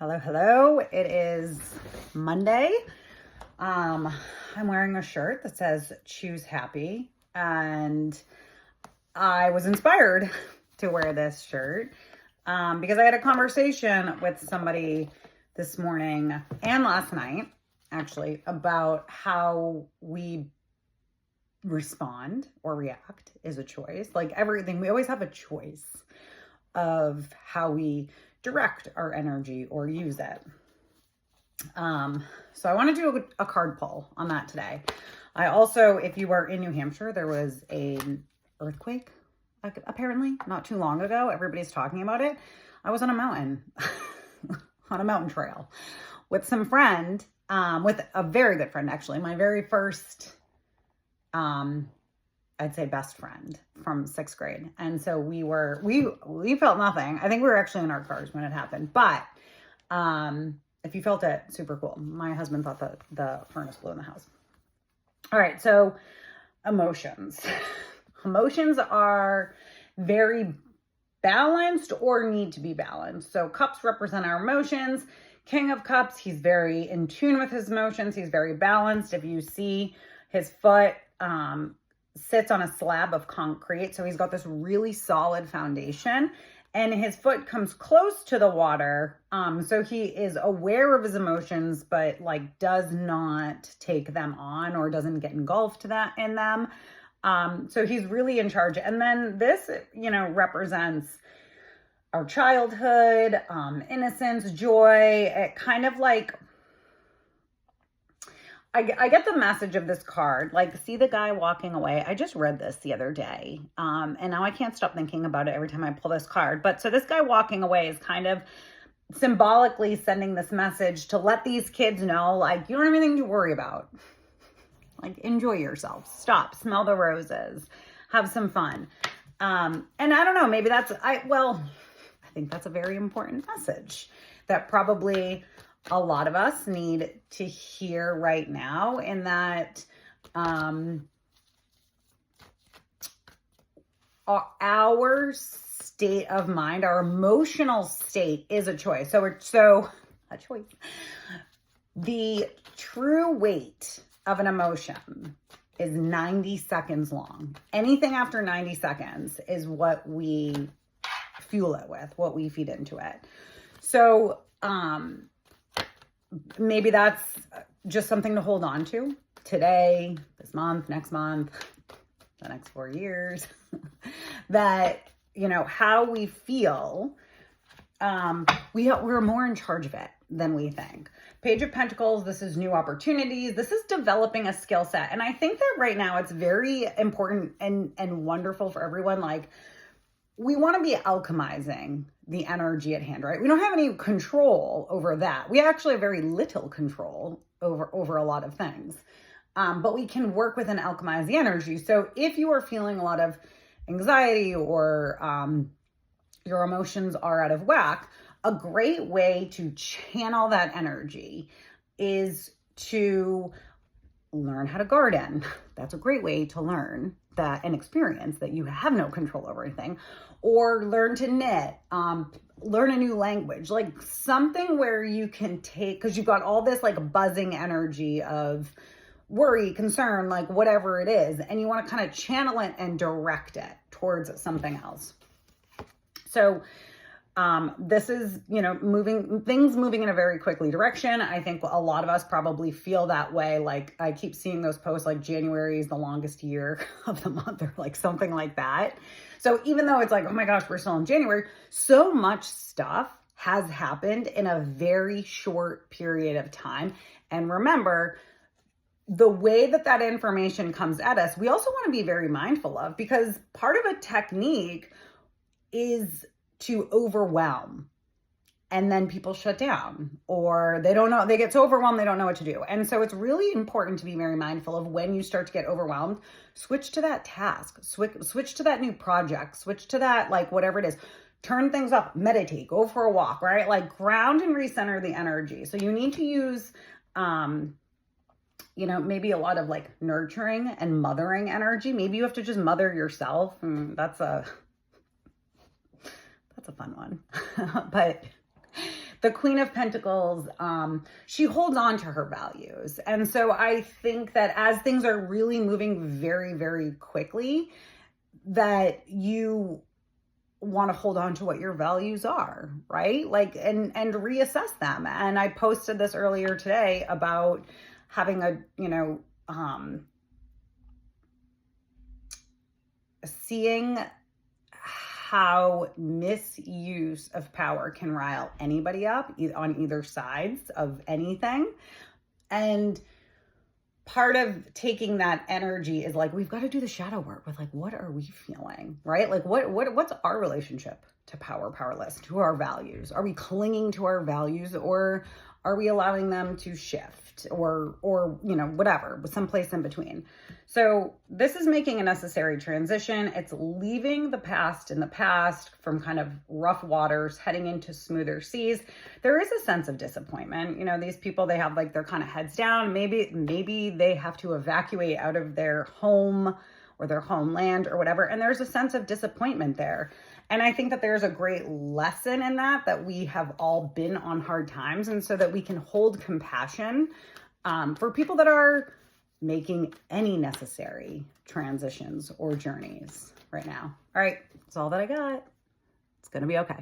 Hello, hello. It is Monday. I'm wearing a shirt that says choose happy, and I was inspired to wear this shirt because I had a conversation with somebody this morning and last night, actually, about how we respond or react is a choice. Like everything, we always have a choice of how we direct our energy or use it. So I want to do a card pull on that today. I also, if you were in New Hampshire, there was an earthquake, apparently not too long ago. Everybody's talking about it. I was on a mountain, on a mountain trail with some friend, with a very good friend, actually. My very first, I'd say best friend from 6th grade. And so we felt nothing. I think we were actually in our cars when it happened, but, if you felt it, super cool. My husband thought that the furnace blew in the house. All right. So emotions, emotions are very balanced or need to be balanced. So cups represent our emotions. King of Cups, he's very in tune with his emotions. He's very balanced. If you see his foot, sits on a slab of concrete. So he's got this really solid foundation and his foot comes close to the water. So he is aware of his emotions, but like does not take them on or doesn't get engulfed in them. So he's really in charge. And then this, represents our childhood, innocence, joy. It kind of like, I get the message of this card, like see the guy walking away. I just read this the other day. And now I can't stop thinking about it every time I pull this card. But so this guy walking away is kind of symbolically sending this message to let these kids know, like, you don't have anything to worry about. Like, enjoy yourself. Stop, smell the roses, have some fun. And I don't know, maybe I think that's a very important message that probably a lot of us need to hear right now, in that our state of mind, our emotional state is a choice. So a choice. The true weight of an emotion is 90 seconds long. Anything after 90 seconds is what we fuel it with, what we feed into it. So, maybe that's just something to hold on to today, this month, next month, the next 4 years, that, how we feel, we're more in charge of it than we think. Page of Pentacles, this is new opportunities. This is developing a skill set. And I think that right now it's very important and wonderful for everyone. Like, we want to be alchemizing the energy at hand, right? We don't have any control over that. We actually have very little control over a lot of things. But we can work with and alchemize the energy. So if you are feeling a lot of anxiety or your emotions are out of whack, a great way to channel that energy is to learn how to garden. That's a great way to learn that and experience that you have no control over anything, or learn to knit, learn a new language, like something where you can take, because you've got all this like buzzing energy of worry, concern, like whatever it is, and you want to kind of channel it and direct it towards something else. So this is, moving in a very quickly direction. I think a lot of us probably feel that way. Like I keep seeing those posts like January is the longest year of the month or like something like that. So even though it's like, oh my gosh, we're still in January, so much stuff has happened in a very short period of time. And remember, the way that information comes at us, we also want to be very mindful of, because part of a technique is to overwhelm, and then people shut down, or they don't know, they get so overwhelmed, they don't know what to do. And so it's really important to be very mindful of when you start to get overwhelmed, switch to that task, switch to that new project, switch to that, like whatever it is, turn things up, meditate, go for a walk, right? Like ground and recenter the energy. So you need to use, maybe a lot of like nurturing and mothering energy. Maybe you have to just mother yourself. That's a fun one. But the Queen of Pentacles, she holds on to her values. And so I think that as things are really moving very, very quickly, that you want to hold on to what your values are, right? Like, and reassess them. And I posted this earlier today about having a, seeing how misuse of power can rile anybody up on either sides of anything. And part of taking that energy is like, we've got to do the shadow work with like, what are we feeling, right? Like what's our relationship to power, powerless, to our values? Are we clinging to our values, or are we allowing them to shift, or whatever, someplace in between? So this is making a necessary transition. It's leaving the past in the past, from kind of rough waters, heading into smoother seas. There is a sense of disappointment. These people, they have like their kind of heads down. Maybe they have to evacuate out of their home or their homeland or whatever. And there's a sense of disappointment there. And I think that there's a great lesson in that we have all been on hard times. And so that we can hold compassion for people that are making any necessary transitions or journeys right now. All right, that's all that I got. It's going to be okay.